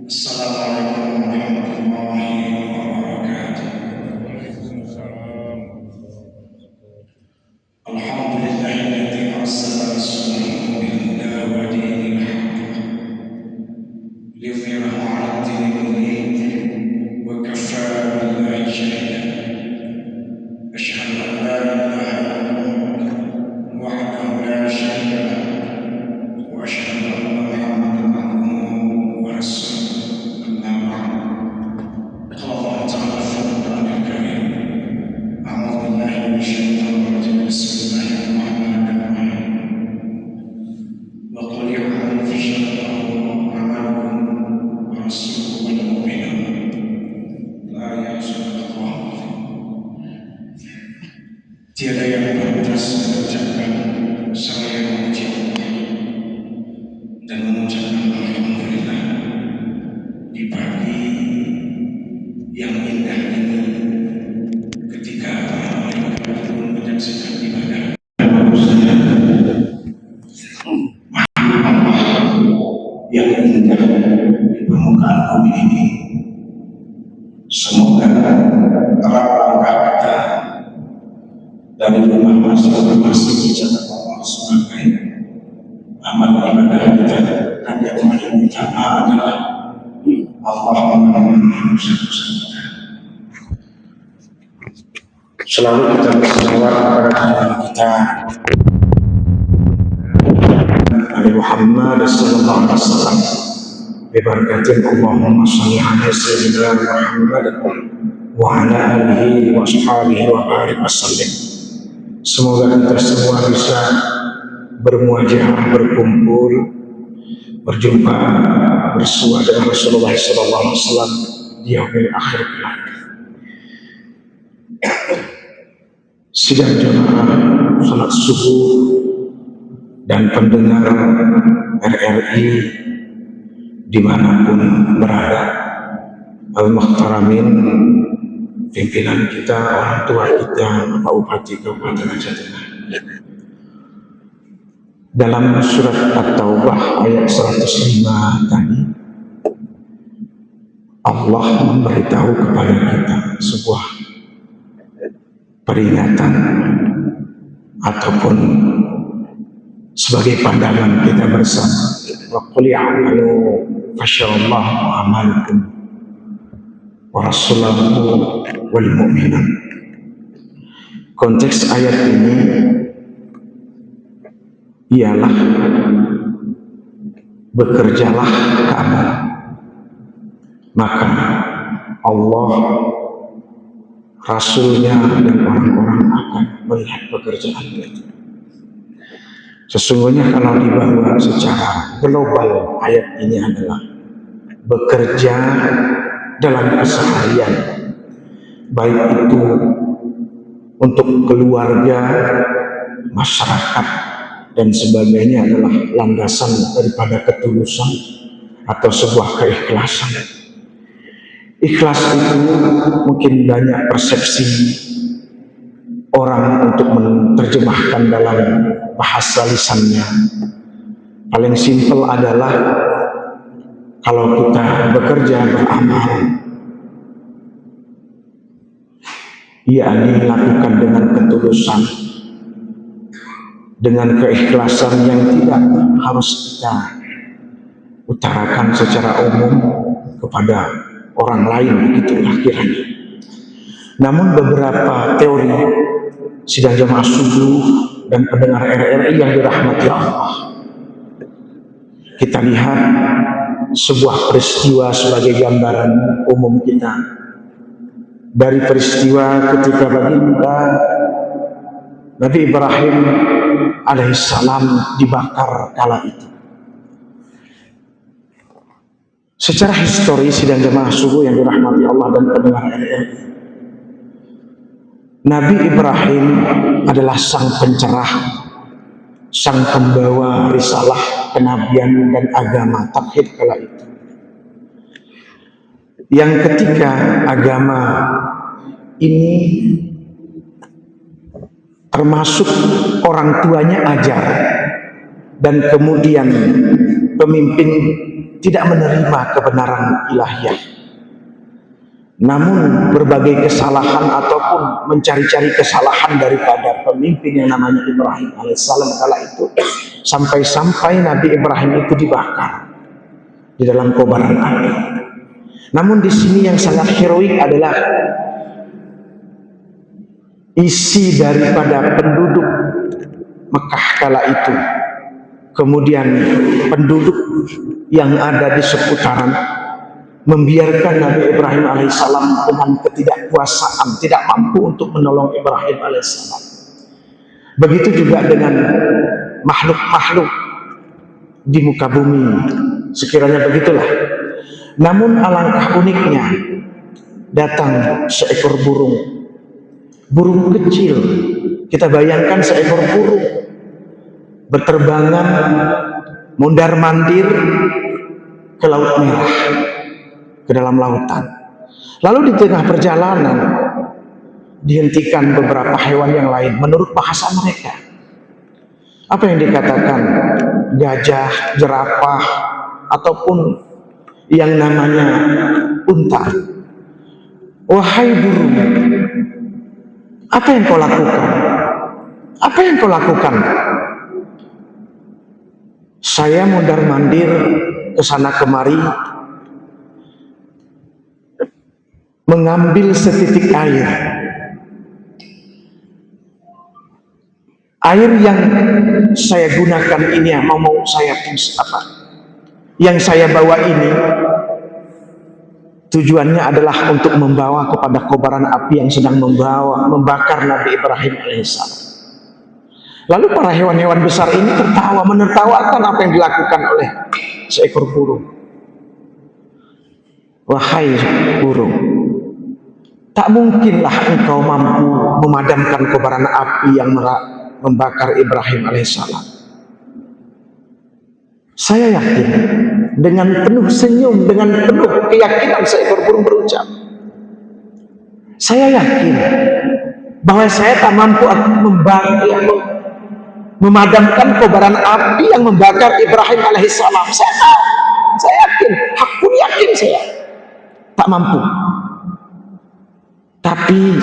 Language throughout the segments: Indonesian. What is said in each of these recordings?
Assalamualaikum warahmatullahi wabarakatuh. Alhamdulillahilladzi arsala rasulahu bil huda wa dinil haqq liyudhhirahu 'ala ad-dini kullihi wa kafaa billahi shahidan. Asyhadu an la ilaha illallah wahdahu la syarika lahu wa asyhadu anna Muhammadan abduhu wa rasuluh. Tiada yang pantas mengucapkan saya memuji Allah dan mengucapkan alhamdulillah di pagi yang indah ini, ketika para malaikat pun menyaksikan ibadah yang indah di permukaan bumi ini. Semoga terang langkah kita dari rumah masing-masing dicatat Allah sebagai amal ibadah kita, dan yang paling utama adalah Allahumma satu-satunya. Selalu kita berselawat kepada Tuhan kita Nabi Muhammad sallallahu alaihi wasallam. Bibarakatin Allahumma shalli ala sayyidina Muhammad wa ala alihi wa ashabihi wa barik wasallim. Semoga kita semua bisa bermuajah, berkumpul, berjumpa, bersua dengan Rasulullah sallallahu alaihi wasallam di yaumil akhir kelak. Sidang jamaah salat subuh dan pendengar RRI dimanapun berada, al-muhtaramin, pimpinan kita, orang tua kita, Bapak Bupati Kabupaten Aceh Tengah. Dalam surat At-Taubah ayat 105 tadi, Allah memberitahu kepada kita sebuah peringatan ataupun sebagai pandangan kita bersama. Wa qul ya'malu fasyallahu amalakum wa rasuluhu wal mu'minun. Konteks ayat ini ialah bekerjalah kamu, maka Allah, Rasulnya dan orang-orang akan melihat pekerjaan itu. Sesungguhnya kalau dibawa secara global, ayat ini adalah bekerja dalam keseharian, baik itu untuk keluarga, masyarakat, dan sebagainya, adalah landasan daripada ketulusan atau sebuah keikhlasan. Ikhlas itu mungkin banyak persepsi orang untuk menerjemahkan dalam bahasa lisannya. Paling simpel adalah kalau kita bekerja, beramal, yakni lakukan dengan ketulusan, dengan keikhlasan yang tidak harus kita utarakan secara umum kepada orang lain, begitulah kiranya. Namun beberapa teori sidang jamaah subuh dan pendengar RRI yang dirahmati Allah, kita lihat sebuah peristiwa sebagai gambaran umum kita dari peristiwa ketika baginda Nabi Ibrahim alaihissalam dibakar kala itu. Secara histori sidang jamaah subuh yang dirahmati Allah dan pendengar RRI, Nabi Ibrahim adalah sang pencerah, sang pembawa risalah kenabian dan agama tauhid kala itu. Yang ketika agama ini termasuk orang tuanya ajar, dan kemudian pemimpin tidak menerima kebenaran ilahiyah. Namun berbagai kesalahan ataupun mencari-cari kesalahan daripada pemimpin yang namanya Ibrahim alaihissalam kala itu, sampai-sampai Nabi Ibrahim itu dibakar di dalam kobaran api. Namun di sini yang sangat heroik adalah isi daripada penduduk Mekah kala itu, kemudian penduduk yang ada di seputaran membiarkan Nabi Ibrahim alaihissalam dengan ketidakkuasaan, tidak mampu untuk menolong Ibrahim alaihissalam. Begitu juga dengan makhluk-makhluk di muka bumi, sekiranya begitulah. Namun alangkah uniknya, datang seekor burung kecil. Kita bayangkan seekor burung berterbangan mondar-mandir ke Laut Merah, ke dalam lautan. Lalu di tengah perjalanan dihentikan beberapa hewan yang lain menurut bahasa mereka. Apa yang dikatakan? Gajah, jerapah, ataupun yang namanya unta. Wahai burung, apa yang kau lakukan? Apa yang kau lakukan? Saya mondar-mandir ke sana kemari, mengambil setitik air. Air yang saya gunakan ini, yang saya bawa ini, tujuannya adalah untuk membawa kepada kobaran api yang sedang membakar Nabi Ibrahim alaihissalam. Lalu para hewan-hewan besar ini tertawa, menertawakan apa yang dilakukan oleh seekor burung. Wahai burung, tak mungkinlah engkau mampu memadamkan kobaran api yang membakar Ibrahim alaihissalam. Saya yakin, dengan penuh senyum, dengan penuh keyakinan seekor burung berucap, saya yakin bahwa saya tak mampu memadamkan kobaran api yang membakar Ibrahim alaihissalam. Saya yakin, hakun yakin saya tak mampu. Tapi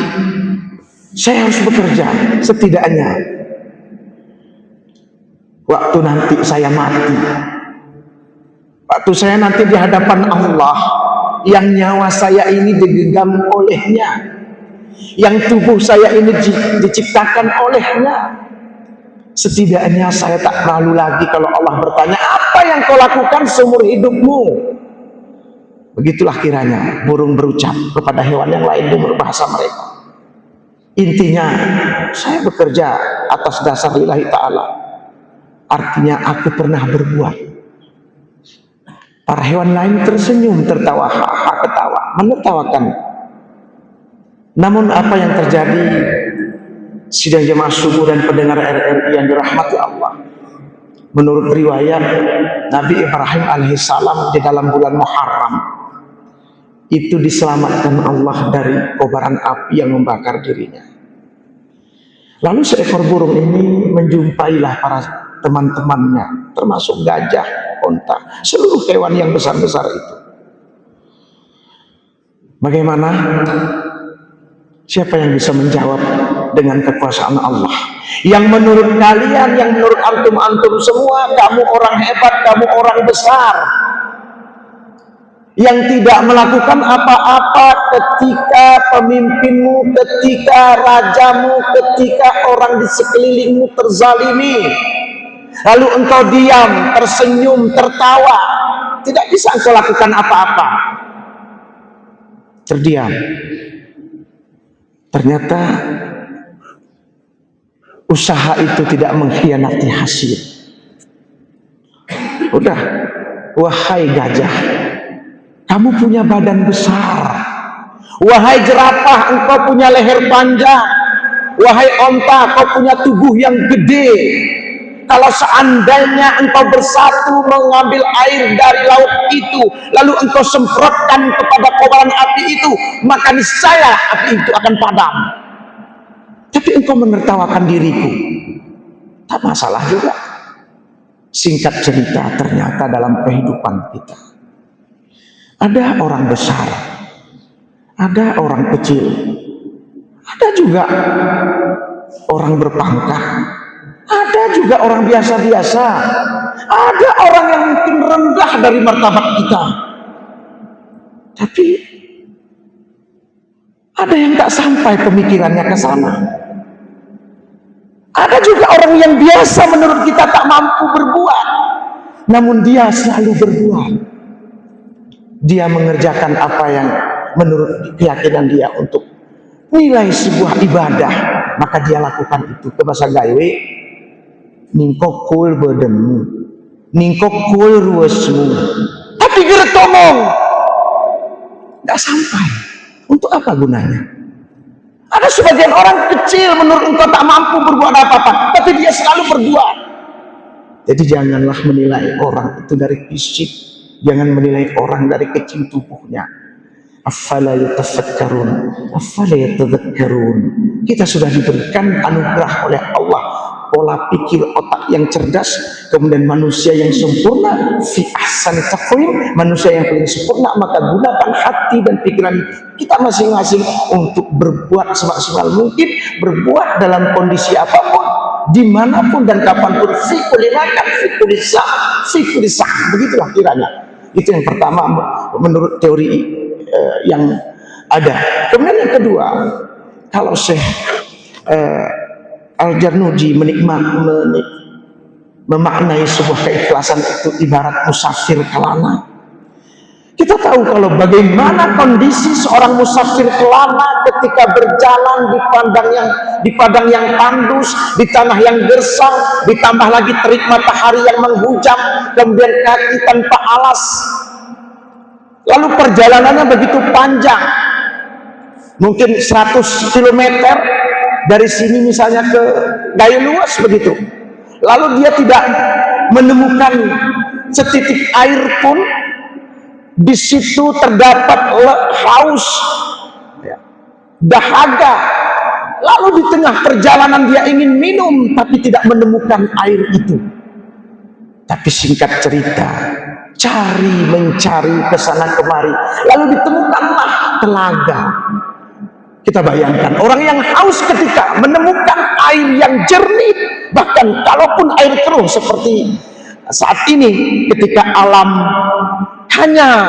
saya harus bekerja, setidaknya waktu nanti saya mati, waktu saya nanti di hadapan Allah yang nyawa saya ini digenggam olehnya, yang tubuh saya ini diciptakan olehnya, setidaknya saya tak malu lagi kalau Allah bertanya, apa yang kau lakukan seumur hidupmu? Begitulah kiranya burung berucap kepada hewan yang lain dengan bahasa mereka. Intinya, saya bekerja atas dasar lillahi ta'ala. Artinya aku pernah berbuat. Para hewan lain tersenyum, tertawa, haha, ketawa, menertawakan. Namun apa yang terjadi, sidang jemaah subuh dan pendengar RRI yang dirahmati Allah, menurut riwayat Nabi Ibrahim alaihissalam di dalam bulan Muharram itu diselamatkan Allah dari kobaran api yang membakar dirinya. Lalu seekor burung ini menjumpailah para teman-temannya, termasuk gajah, unta, seluruh hewan yang besar-besar itu. Bagaimana? Siapa yang bisa menjawab dengan kekuasaan Allah? Yang menurut kalian, yang menurut antum-antum semua, kamu orang hebat, kamu orang besar, yang tidak melakukan apa-apa ketika pemimpinmu, ketika rajamu, ketika orang di sekelilingmu terzalimi, lalu engkau diam, tersenyum, tertawa, tidak bisa engkau lakukan apa-apa, terdiam. Ternyata usaha itu tidak mengkhianati hasil. Udah, wahai gajah, kamu punya badan besar. Wahai jerapah, engkau punya leher panjang. Wahai onta, kau punya tubuh yang gede. Kalau seandainya engkau bersatu mengambil air dari laut itu, lalu engkau semprotkan kepada kobaran api itu, maka niscaya api itu akan padam. Tapi engkau menertawakan diriku, tak masalah juga. Singkat cerita, ternyata dalam kehidupan kita ada orang besar, ada orang kecil, ada juga orang berpangkat, ada juga orang biasa-biasa, ada orang yang mungkin rendah dari martabat kita, tapi ada yang tak sampai pemikirannya ke sana. Ada juga orang yang biasa menurut kita tak mampu berbuat, namun dia selalu berbuat. Dia mengerjakan apa yang menurut keyakinan dia untuk nilai sebuah ibadah, maka dia lakukan itu. Ke bahasa gawe, ningkokul badanmu, ningkokul ruasmu, tapi geretomong nggak sampai. Untuk apa gunanya? Ada sebagian orang kecil menurut engkau tak mampu berbuat apa-apa, tapi dia selalu berbuat. Jadi janganlah menilai orang itu dari fisik, jangan menilai orang dari kecil tubuhnya. Afala yatafakkarun, afala yatadzakkarun. Kita sudah diberikan anugerah oleh Allah pola pikir otak yang cerdas, kemudian manusia yang sempurna, fi ahsani taqwim, manusia yang paling sempurna. Maka gunakan hati dan pikiran kita masing-masing untuk berbuat semaksimal mungkin, berbuat dalam kondisi apapun, dimanapun dan kapanpun, fi kulli makan, fi kulli saat, fi kulli saat. Begitulah kiranya. Itu yang pertama menurut teori yang ada. Kemudian yang kedua, kalau Syekh Al-Jarnuji memaknai sebuah keikhlasan itu ibarat musafir kelana. Kita tahu kalau bagaimana kondisi seorang musafir kelana ketika berjalan di padang yang tandus, di tanah yang gersang, ditambah lagi terik matahari yang menghujam, kemudian kaki tanpa alas. Lalu perjalanannya begitu panjang, mungkin 100 km dari sini misalnya ke Gayo Luas begitu. Lalu dia tidak menemukan setitik air pun. Di situ terdapat haus, dahaga. Lalu di tengah perjalanan dia ingin minum, tapi tidak menemukan air itu. Tapi singkat cerita, mencari kesana kemari, lalu ditemukanlah telaga. Kita bayangkan orang yang haus ketika menemukan air yang jernih, bahkan kalaupun air keruh seperti saat ini ketika alam hanya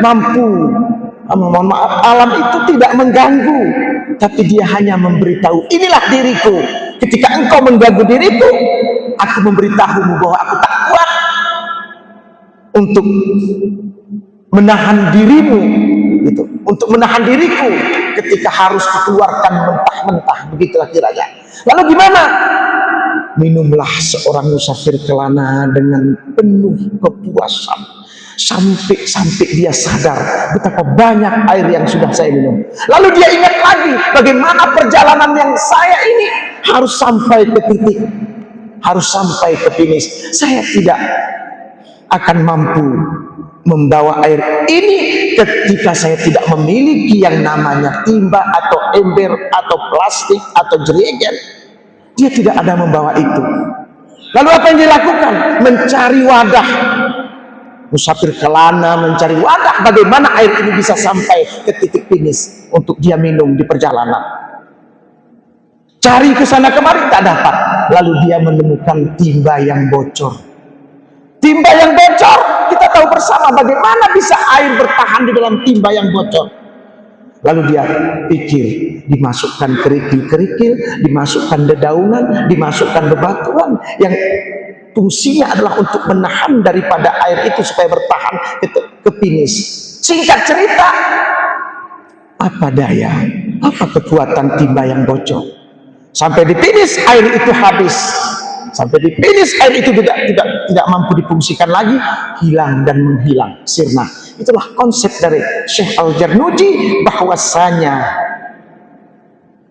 mampu, mohon maaf, alam itu tidak mengganggu, tapi dia hanya memberitahu, inilah diriku. Ketika engkau mengganggu diriku, aku memberitahumu bahwa aku tak kuat untuk menahan dirimu, gitu, untuk menahan diriku ketika harus dikeluarkan mentah-mentah. Begitulah kiranya. Lalu gimana? Minumlah seorang musafir kelana dengan penuh kepuasan sampai dia sadar betapa banyak air yang sudah saya minum. Lalu dia ingat lagi bagaimana perjalanan yang saya ini harus sampai ke titik, harus sampai ke finish. Saya tidak akan mampu membawa air ini ketika saya tidak memiliki yang namanya timba atau ember atau plastik atau jerigen. Dia tidak ada membawa itu. Lalu apa yang dilakukan? Mencari wadah. Musafir kelana mencari wadah bagaimana air ini bisa sampai ke titik finish untuk dia minum di perjalanan. Cari ke sana kemari tak dapat. Lalu dia menemukan timba yang bocor. Timba yang bocor, kita tahu bersama bagaimana bisa air bertahan di dalam timba yang bocor. Lalu dia pikir, dimasukkan kerikil-kerikil, dimasukkan dedaunan, dimasukkan bebatuan yang fungsinya adalah untuk menahan daripada air itu supaya bertahan ke finish. Singkat cerita, apa daya, apa kekuatan timba yang bocor? Sampai di finish air itu habis. Sampai di finish air itu tidak mampu difungsikan lagi, hilang dan menghilang, sirna. Itulah konsep dari Syekh Al-Jarnuji, bahwasanya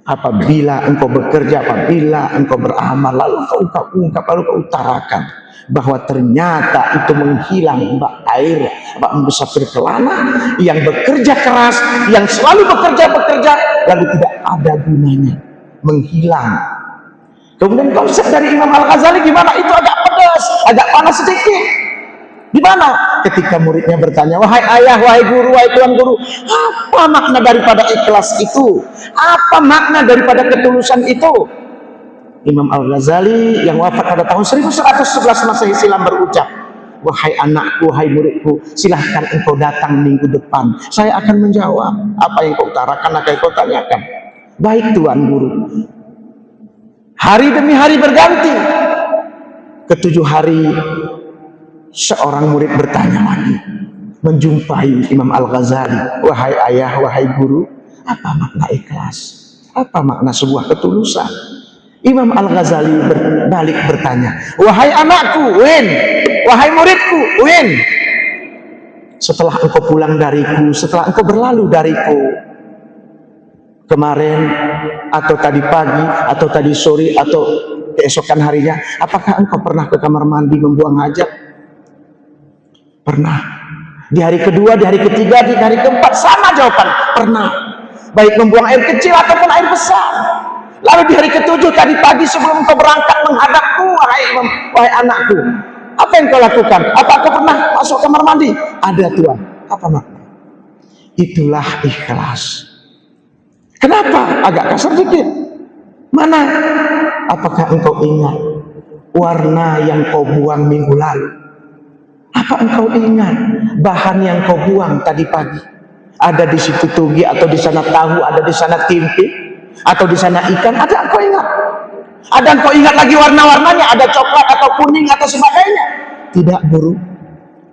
apabila engkau bekerja, apabila engkau beramal, lalu kau ungkap, lalu kau utarakan bahwa ternyata itu menghilang air, musafir kelana yang bekerja keras, yang selalu bekerja, lalu tidak ada gunanya, menghilang. Kemudian konsep dari Imam Al-Ghazali gimana? Itu agak pedas. agak panas sedikit. Di mana? Ketika muridnya bertanya, wahai ayah, wahai guru, wahai tuan guru, apa makna daripada ikhlas itu? Apa makna daripada ketulusan itu? Imam Al-Ghazali yang wafat pada tahun 1111 Masehi silam berucap, wahai anakku, wahai muridku, silahkan engkau datang minggu depan. Saya akan menjawab apa yang kau utarakan, apa yang kau tanyakan. Baik tuan guru. Hari demi hari berganti. Ketujuh hari seorang murid bertanya lagi, menjumpai Imam Al-Ghazali, wahai ayah, wahai guru, apa makna ikhlas? Apa makna sebuah ketulusan? Imam Al-Ghazali berbalik bertanya, wahai anakku, Win, wahai muridku, Win, setelah engkau pulang dariku, setelah engkau berlalu dariku kemarin, atau tadi pagi, atau tadi sore, atau keesokan harinya, apakah engkau pernah ke kamar mandi membuang hajat? Pernah. Di hari kedua, di hari ketiga, di hari keempat, sama jawaban, pernah. Baik membuang air kecil ataupun air besar. Lalu di hari ketujuh, tadi pagi sebelum kau berangkat menghadapku, wahai anakku, apa yang kau lakukan? Apa kau pernah masuk kamar mandi? Ada tuan. Apa makna? Itulah ikhlas. Kenapa? Agak kasar sedikit. Mana? Apakah engkau ingat warna yang kau buang minggu lalu? Apa engkau ingat bahan yang kau buang tadi pagi? Ada di situ tugi, atau di sana tahu, ada di sana tempe, atau di sana ikan, ada engkau ingat? Ada engkau ingat lagi warna-warnanya, ada coklat atau kuning atau sebagainya? Tidak, guru.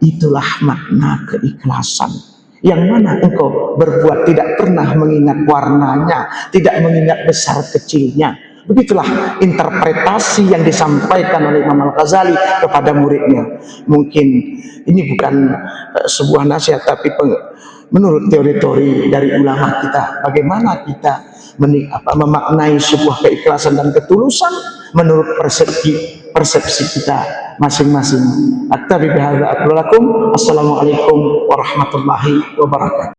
Itulah makna keikhlasan. Yang mana engkau berbuat tidak pernah mengingat warnanya, tidak mengingat besar kecilnya. Begitulah interpretasi yang disampaikan oleh Imam Al-Ghazali kepada muridnya. Mungkin ini bukan sebuah nasihat, tapi menurut teori-teori dari ulama kita, bagaimana kita memaknai sebuah keikhlasan dan ketulusan menurut persepsi kita masing-masing. Assalamualaikum warahmatullahi wabarakatuh.